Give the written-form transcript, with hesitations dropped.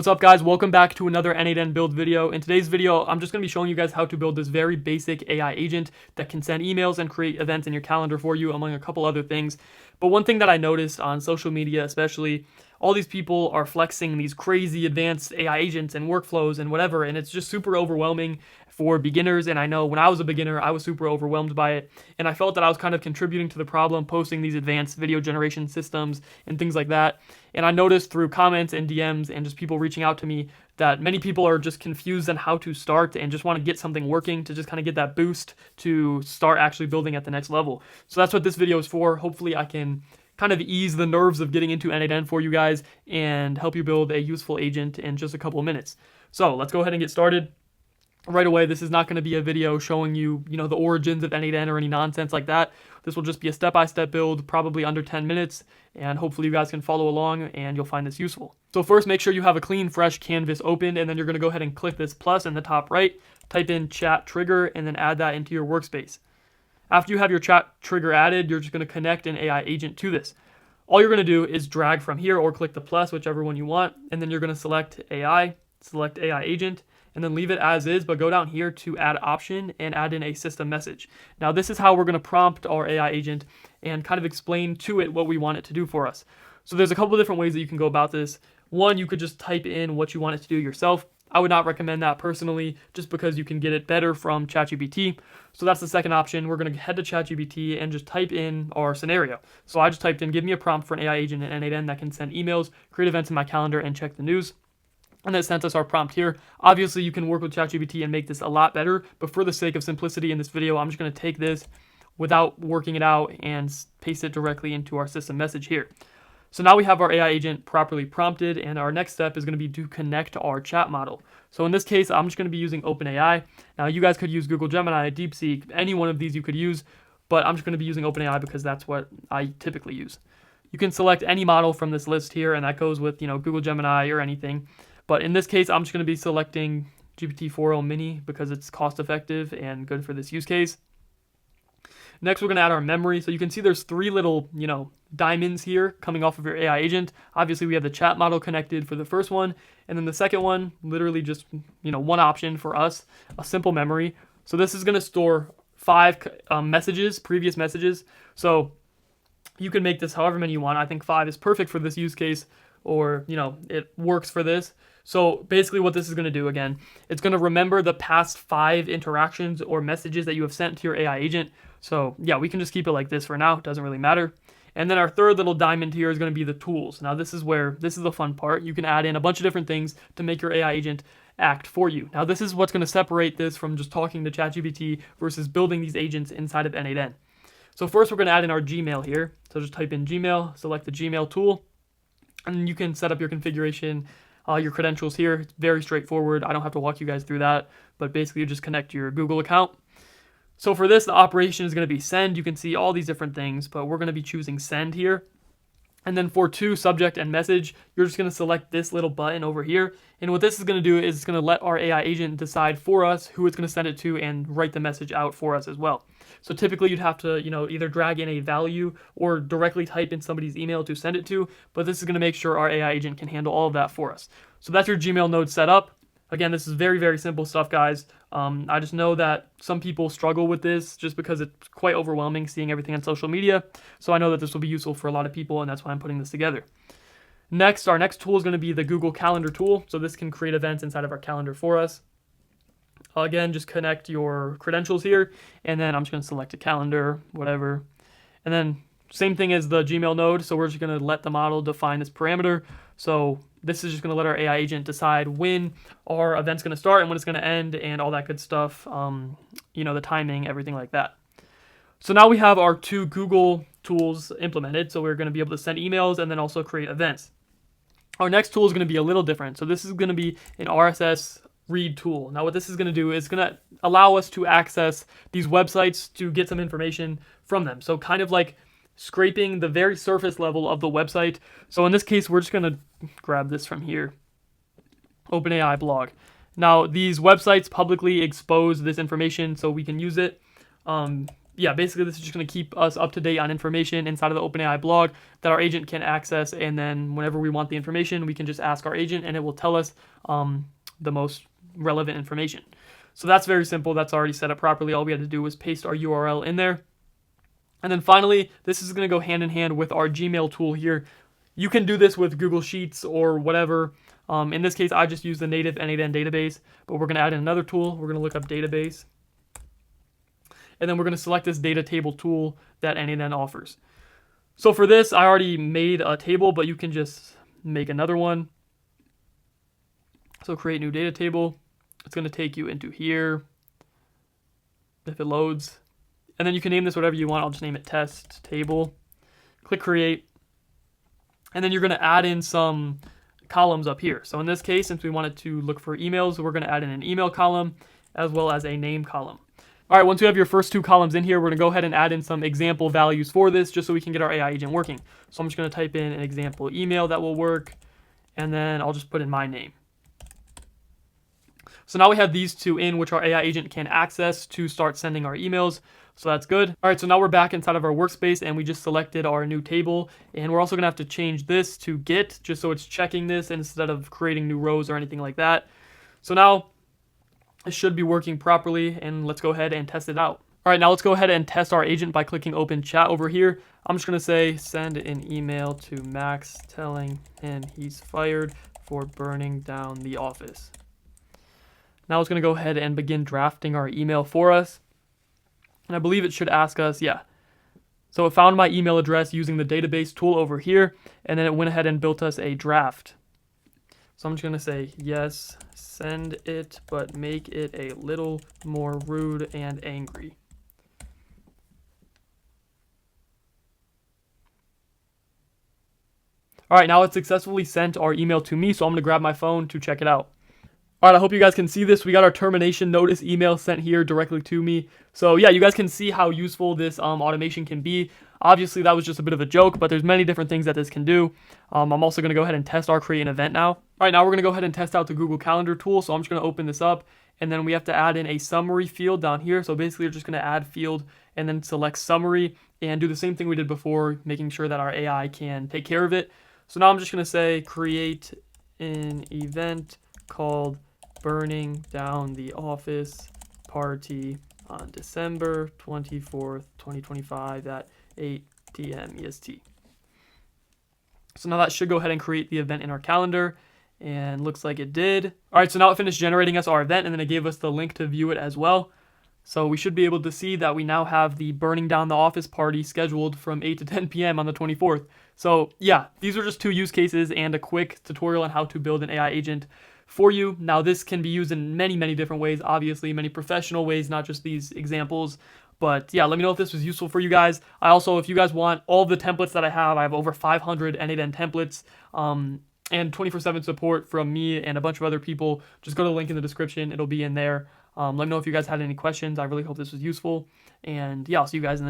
What's up guys, welcome back to another N8N build video. In today's video, I'm just going to be showing you guys how to build this very basic AI agent that can send emails and create events in your calendar for you, among a couple other things. But one thing that I noticed on social media especially, all these people are flexing these crazy advanced AI agents and workflows and whatever, and it's just super overwhelming for beginners. And I know when I was a beginner, I was super overwhelmed by it, and I felt that I was kind of contributing to the problem posting these advanced video generation systems and things like that. And I noticed through comments and DMs and just people reaching out to me that many people are just confused on how to start and just want to get something working to just kind of get that boost to start actually building at the next level. So that's what this video is for. Hopefully I can kind of ease the nerves of getting into N8N for you guys and help you build a useful agent in just a couple of minutes. So let's go ahead and get started. Right away, this is not going to be a video showing you, the origins of N8N or any nonsense like that. This will just be a step-by-step build, probably under 10 minutes, and hopefully you guys can follow along and you'll find this useful. So first, make sure you have a clean, fresh canvas opened, and then you're going to go ahead and click this plus in the top right, type in chat trigger, and then add that into your workspace. After you have your chat trigger added, you're just going to connect an AI agent to this. All you're going to do is drag from here or click the plus, whichever one you want, and then you're going to select AI, select AI agent, and then leave it as is, but go down here to add option and add in a system message. Now this is how we're going to prompt our AI agent and kind of explain to it what we want it to do for us. So there's a couple of different ways that you can go about this. One, you could just type in what you want it to do yourself. I would not recommend that personally, just because you can get it better from ChatGPT. So that's the second option. We're going to head to ChatGPT and just type in our scenario. So I just typed in, give me a prompt for an AI agent in N8N that can send emails, create events in my calendar, and check the news. And that sent us our prompt here. Obviously, you can work with ChatGPT and make this a lot better, but for the sake of simplicity in this video, I'm just going to take this without working it out and paste it directly into our system message here. So now we have our AI agent properly prompted, and our next step is going to be to connect our chat model. So in this case, I'm just going to be using OpenAI. Now you guys could use Google Gemini, DeepSeek, any one of these you could use, but I'm just going to be using OpenAI because that's what I typically use. You can select any model from this list here, and that goes with Google Gemini or anything. But in this case, I'm just going to be selecting GPT-4o Mini because it's cost effective and good for this use case. Next, we're going to add our memory. So you can see there's three little, diamonds here coming off of your AI agent. Obviously, we have the chat model connected for the first one. And then the second one, literally just, one option for us, a simple memory. So this is going to store 5 messages, previous messages. So you can make this however many you want. I think 5 is perfect for this use case, or, it works for this. So basically what this is going to do, again, it's going to remember the past 5 interactions or messages that you have sent to your AI agent. So yeah, we can just keep it like this for now. It doesn't really matter. And then our third little diamond here is going to be the tools. Now this is the fun part. You can add in a bunch of different things to make your AI agent act for you. Now this is what's going to separate this from just talking to ChatGPT versus building these agents inside of N8N. So first we're going to add in our Gmail here. So just type in Gmail, select the Gmail tool, and you can set up your configuration, your credentials here. It's very straightforward. I don't have to walk you guys through that, but basically you just connect your Google account. So for this, the operation is going to be send. You can see all these different things, but we're going to be choosing send here. And then for to, subject and message, you're just going to select this little button over here. And what this is going to do is it's going to let our AI agent decide for us who it's going to send it to and write the message out for us as well. So typically you'd have to, either drag in a value or directly type in somebody's email to send it to, but this is going to make sure our AI agent can handle all of that for us. So that's your Gmail node set up. Again, this is very, very simple stuff, guys. I just know that some people struggle with this just because it's quite overwhelming seeing everything on social media. So I know that this will be useful for a lot of people, and that's why I'm putting this together. Next, our next tool is going to be the Google Calendar tool. So this can create events inside of our calendar for us. Again, just connect your credentials here, and then I'm just going to select a calendar, whatever. And then same thing as the Gmail node. So we're just going to let the model define this parameter. So this is just going to let our AI agent decide when our event's going to start and when it's going to end and all that good stuff, the timing, everything like that. So now we have our 2 Google tools implemented. So we're going to be able to send emails and then also create events. Our next tool is going to be a little different. So this is going to be an RSS read tool. Now what this is going to do is going to allow us to access these websites to get some information from them. So kind of like scraping the very surface level of the website. So in this case, we're just going to grab this from here, OpenAI blog. Now these websites publicly expose this information so we can use it. yeah, basically this is just going to keep us up to date on information inside of the OpenAI blog that our agent can access. And then whenever we want the information, we can just ask our agent and it will tell us the most relevant information. So that's very simple. That's already set up properly. All we had to do was paste our URL in there. And then finally, this is going to go hand in hand with our Gmail tool here. You can do this with Google Sheets or whatever. In this case, I just use the native N8N database, but we're going to add in another tool. We're going to look up database. And then we're going to select this data table tool that N8N offers. So for this, I already made a table, but you can just make another one. So create new data table. It's going to take you into here if it loads. And then you can name this whatever you want. I'll just name it test table. Click create. And then you're going to add in some columns up here. So in this case, since we wanted to look for emails, we're going to add in an email column as well as a name column. All right, once you have your first two columns in here, we're going to go ahead and add in some example values for this just so we can get our AI agent working. So I'm just going to type in an example email that will work, and then I'll just put in my name. So now we have these two in, which our AI agent can access to start sending our emails. So that's good. All right, so now we're back inside of our workspace and we just selected our new table. And we're also gonna have to change this to Git just so it's checking this instead of creating new rows or anything like that. So now it should be working properly, and let's go ahead and test it out. All right, now let's go ahead and test our agent by clicking open chat over here. I'm just gonna say send an email to Max telling him he's fired for burning down the office. Now it's going to go ahead and begin drafting our email for us. And I believe it should ask us, yeah. So it found my email address using the database tool over here, and then it went ahead and built us a draft. So I'm just going to say, yes, send it, but make it a little more rude and angry. All right, now it's successfully sent our email to me, so I'm going to grab my phone to check it out. All right, I hope you guys can see this. We got our termination notice email sent here directly to me. So yeah, you guys can see how useful this automation can be. Obviously, that was just a bit of a joke, but there's many different things that this can do. I'm also going to go ahead and test our create an event now. All right, now we're going to go ahead and test out the Google Calendar tool. So I'm just going to open this up, and then we have to add in a summary field down here. So basically, you're just going to add field and then select summary and do the same thing we did before, making sure that our AI can take care of it. So now I'm just going to say create an event called burning down the office party on December 24th, 2025 at 8 p.m. EST. So now that should go ahead and create the event in our calendar, and looks like it did. All right, so now it finished generating us our event, and then it gave us the link to view it as well. So we should be able to see that we now have the burning down the office party scheduled from 8 to 10 p.m. on the 24th. So yeah, these are just two use cases and a quick tutorial on how to build an AI agent for you. Now this can be used in many, many different ways, obviously many professional ways, not just these examples. But yeah, let me know if this was useful for you guys. I also, if you guys want all the templates that I have over 500 N8N templates and 24/7 support from me and a bunch of other people. Just go to the link in the description. It'll be in there. Let me know if you guys had any questions. I really hope this was useful. And yeah, I'll see you guys in the